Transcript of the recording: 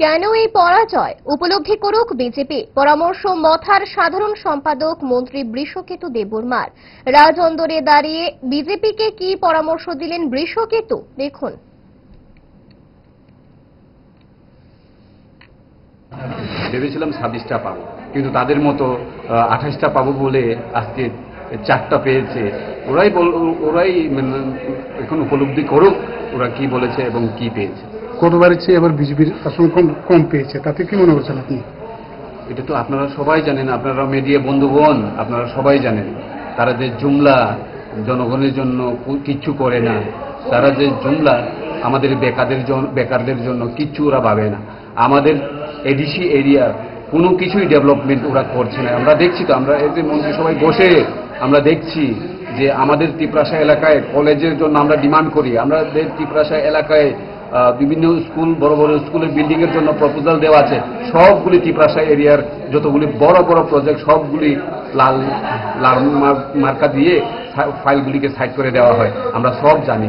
কেন এই পরাজয় উপলব্ধি করুক বিজেপি, পরামর্শ মথার সাধারণ সম্পাদক মন্ত্রী বৃষকেতু দেববর্মার। রাজন্দরে দাঁড়িয়ে বিজেপিকে কি পরামর্শ দিলেন বৃষকেতু, দেখুন। ভেবেছিলাম 26টা পাবো, কিন্তু তাদের মতো 28টা পাবো বলে আজকে 4টা পেয়েছে। ওরাই এখন উপলব্ধি করুক ওরা কি বলেছে এবং কি পেয়েছে। গতবারের চেয়ে এবার বিজেপির আসন কম পেয়েছে, তাতে কি মনে করছেন আপনি? এটা তো আপনারা সবাই জানেন, আপনারা মিডিয়া বন্ধুগণ আপনারা সবাই জানেন। তারা যে জুমলা জনগণের জন্য কিচ্ছু করে না, তারা যে জুমলা আমাদের বেকারদের জন্য কিচ্ছু ওরা ভাবে না। আমাদের এডিসি এরিয়ার কোনো কিছুই ডেভেলপমেন্ট ওরা করছে না। আমরা দেখছি তো, আমরা এই যে মন্ত্রী সবাই বসে আমরা দেখছি যে আমাদের তিপ্রাসা এলাকায় কলেজের জন্য আমরা ডিমান্ড করি। আমাদের তিপ্রাসা এলাকায় বিভিন্ন স্কুল, বড় বড় স্কুলের বিল্ডিং এর জন্য প্রপোজাল দেওয়া আছে। সবগুলি তিপ্রাসা এরিয়ার যতগুলি বড় বড় প্রজেক্ট সবগুলি লাল মার্কা দিয়ে ফাইলগুলিকে সাইড করে দেওয়া হয়, আমরা সব জানি।